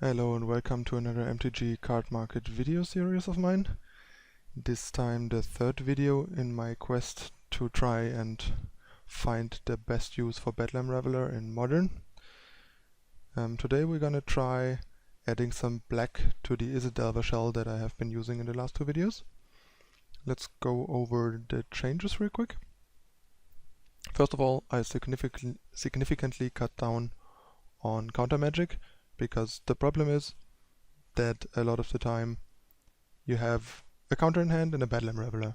Hello and welcome to another MTG Card Market video series of mine. This time the third video in my quest to try and find the best use for Bedlam Reveler in Modern. Today we're gonna try adding some black to the URb Delver shell that I have been using in the last two videos. Let's go over the changes real quick. First of all, I significantly cut down on counter magic, because the problem is that a lot of the time you have a counter in hand and a Bedlam Reveler.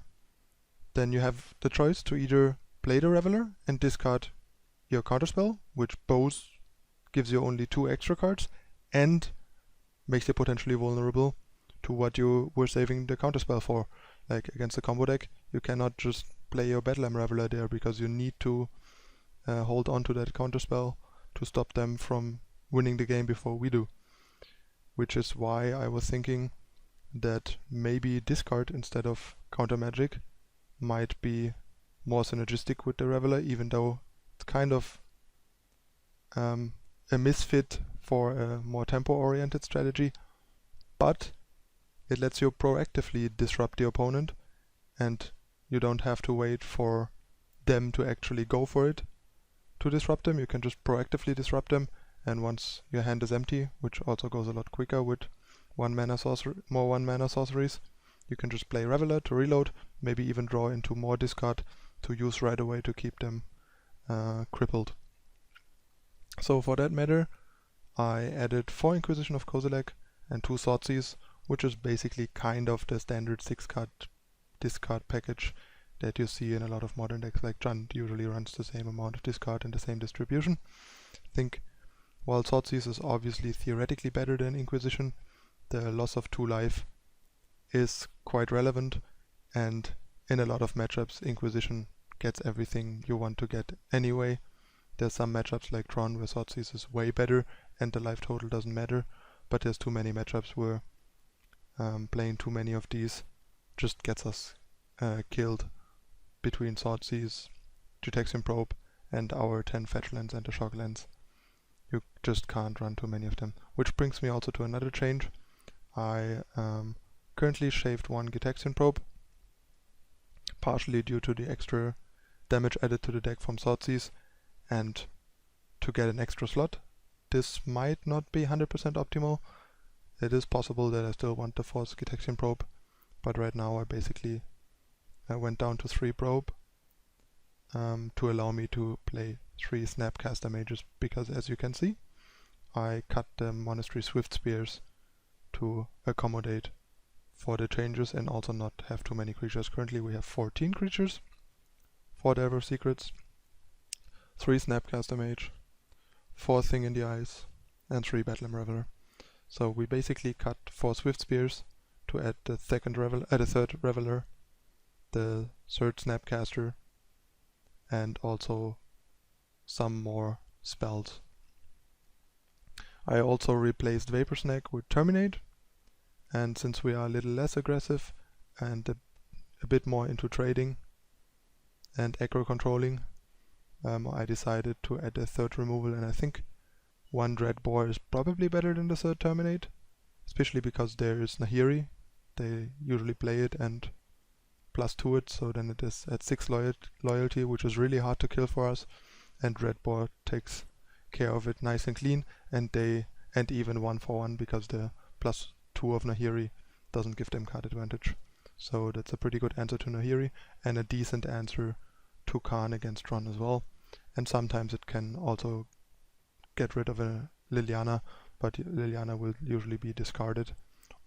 Then you have the choice to either play the Reveler and discard your counterspell, which both gives you only 2 extra cards and makes you potentially vulnerable to what you were saving the counterspell for. Like against a combo deck, you cannot just play your Bedlam Reveler there because you need to hold on to that counterspell to stop them from winning the game before we do. Which is why I was thinking that maybe discard instead of counter magic might be more synergistic with the Reveler, even though it's kind of a misfit for a more tempo oriented strategy, but it lets you proactively disrupt the opponent and you don't have to wait for them to actually go for it to disrupt them. You can just proactively disrupt them, and once your hand is empty, which also goes a lot quicker with more 1 mana sorceries, you can just play Reveler to reload, maybe even draw into more discard to use right away to keep them crippled. So for that matter, I added 4 Inquisition of Kozilek and 2 Thoughtseize, which is basically kind of the standard 6-card discard package that you see in a lot of modern decks. Like Junt usually runs the same amount of discard and the same distribution. I think while Thoughtseize is obviously theoretically better than Inquisition, the loss of 2 life is quite relevant, and in a lot of matchups Inquisition gets everything you want to get anyway. There's some matchups like Tron where Thoughtseize is way better and the life total doesn't matter, but there's too many matchups where playing too many of these just gets us killed between Thoughtseize, Gitaxian Probe and our 10 fetch lands and the shock lands. You just can't run too many of them. Which brings me also to another change. I currently shaved 1 Gitaxian Probe, partially due to the extra damage added to the deck from Thoughtseize and to get an extra slot. This might not be 100% optimal. It is possible that I still want the 4th Gitaxian Probe, but right now I went down to 3 Probe to allow me to play 3 Snapcaster Mages, because as you can see, I cut the Monastery Swift Spears to accommodate for the changes and also not have too many creatures. Currently we have 14 creatures, 4 Delver Secrets, 3 Snapcaster Mage, 4 Thing in the Eyes, and 3 Bedlam Reveler. So we basically cut 4 Swift Spears to add the 3rd Reveler, the 3rd Snapcaster, and also some more spells. I also replaced Vapor Snag with Terminate, and since we are a little less aggressive and a bit more into trading and aggro controlling, I decided to add a 3rd removal, and I think 1 Dreadbore is probably better than the 3rd Terminate, especially because there is Nahiri. They usually play it and +2 it, so then it is at 6 loyalty, which is really hard to kill for us, and Dreadbore takes care of it nice and clean, and even 1/1 because the +2 of Nahiri doesn't give them card advantage. So that's a pretty good answer to Nahiri, and a decent answer to Khan against Tron as well. And sometimes it can also get rid of a Liliana, but Liliana will usually be discarded,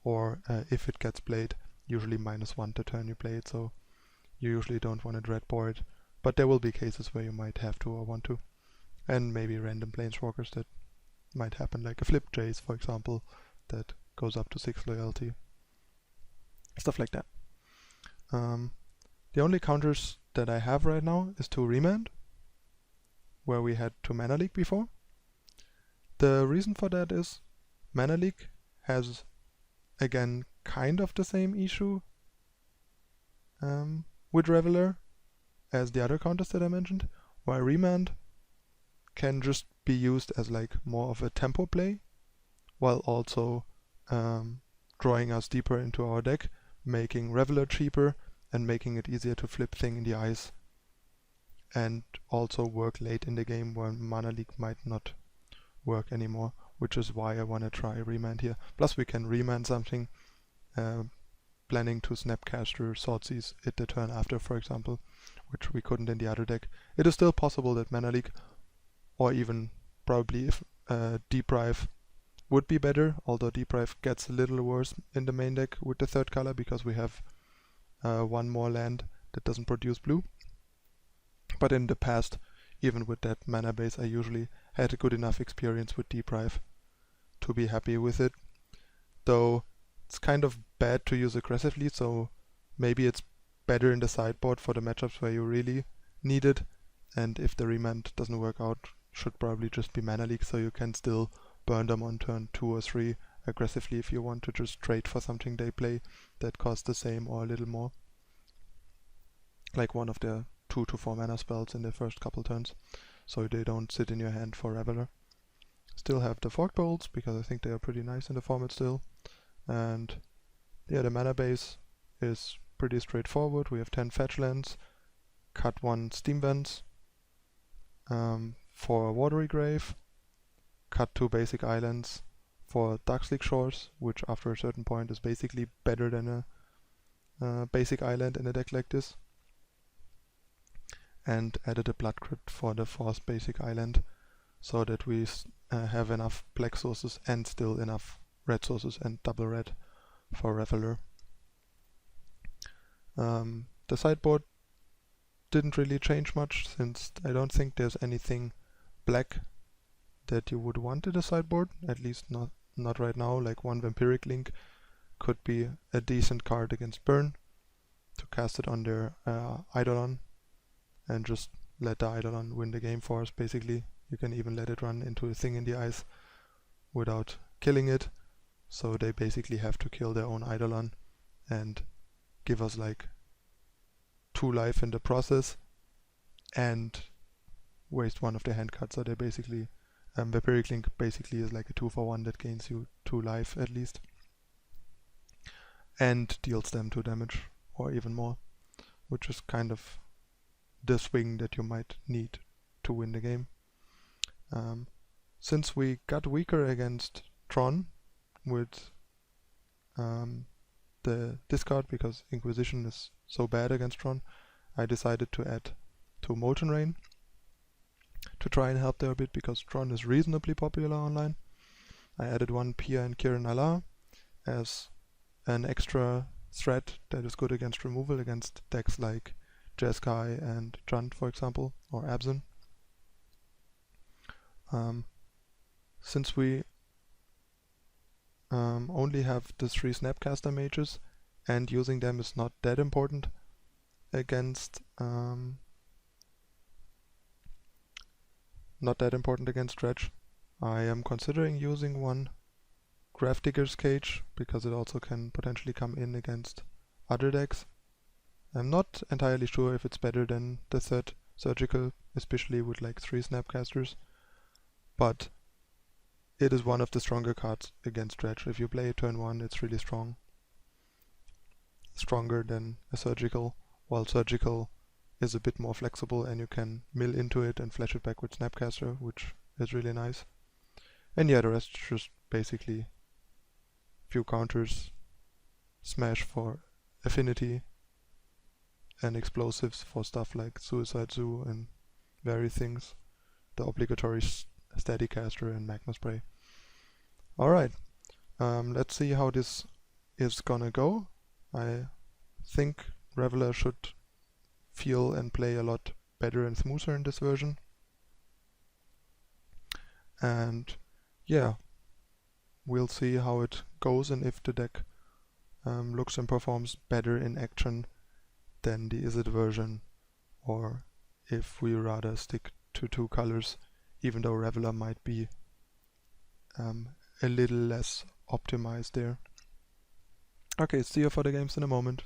or if it gets played, usually -1 the turn you play it, so you usually don't want to Dreadbore it, but there will be cases where you might have to or want to, and maybe random Planeswalkers that might happen, like a Flip Jace for example, that goes up to 6 loyalty, stuff like that. The only counters that I have right now is to Remand, where we had to Mana Leak before. The reason for that is Mana Leak has, again, kind of the same issue with Reveler as the other counters that I mentioned, while Remand can just be used as like more of a tempo play, while also drawing us deeper into our deck, making Reveler cheaper and making it easier to flip Thing in the Eyes, and also work late in the game when Mana Leak might not work anymore, which is why I want to try Remand here. Plus we can remand something, planning to Snapcaster Swordseize it the turn after, for example, which we couldn't in the other deck. It is still possible that Mana Leak, or even probably if Deprive would be better, although Deprive gets a little worse in the main deck with the third color because we have one more land that doesn't produce blue. But in the past, even with that mana base, I usually had a good enough experience with Deprive to be happy with it. Though it's kind of bad to use aggressively, so maybe it's better in the sideboard for the matchups where you really need it. And if the remand doesn't work out, should probably just be Mana Leak, so you can still burn them on turn 2 or 3 aggressively if you want to just trade for something they play that costs the same or a little more. Like one of their 2 to 4 mana spells in the first couple turns, so they don't sit in your hand for Reveler. Still have the Forked Bolts, because I think they are pretty nice in the format still. And yeah, the mana base is pretty straightforward. We have 10 fetch lands, cut 1 Steam Vents for a Watery Grave, cut 2 basic islands for Darksleek Shores, which after a certain point is basically better than a basic island in a deck like this, and added a Blood Crypt for the 4th basic island, so that we have enough black sources and still enough red sources and double red for Reveler. The sideboard didn't really change much, since I don't think there's anything black that you would want in the sideboard, at least not right now. Like one Vampiric Link could be a decent card against Burn, to cast it on their Eidolon and just let the Eidolon win the game for us, basically. You can even let it run into a Thing in the Eyes without killing it, so they basically have to kill their own Eidolon and give us like 2 life in the process and waste one of their hand cards. So they basically, Vampiric Link basically is like a 2-for-1 that gains you 2 life at least and deals them 2 damage or even more, which is kind of the swing that you might need to win the game. Since we got weaker against Tron with the discard, because Inquisition is so bad against Tron, I decided to add 2 Molten Rain to try and help there a bit, because Tron is reasonably popular online. I added 1 Pia and Kiran Allah as an extra threat that is good against removal against decks like Jeskai and Junt, for example, or Abzan. Since we only have the 3 Snapcaster mages, and using them is not that important against Dredge, I am considering using 1 Gravedigger's Cage, because it also can potentially come in against other decks. I'm not entirely sure if it's better than the 3rd Surgical, especially with like 3 Snapcasters, but it is one of the stronger cards against Dredge. If you play it turn 1, it's really strong. Stronger than a Surgical, while Surgical is a bit more flexible and you can mill into it and flash it back with Snapcaster, which is really nice. And yeah, the rest is just basically few counters, smash for affinity, and explosives for stuff like Suicide Zoo and various things, the obligatory Steadycaster and Magma Spray. Alright, let's see how this is gonna go. I think Reveler should feel and play a lot better and smoother in this version. And yeah, we'll see how it goes and if the deck looks and performs better in action than the Izzet version, or if we rather stick to 2 colors, even though Reveler might be a little less optimized there. Okay, see you for the games in a moment.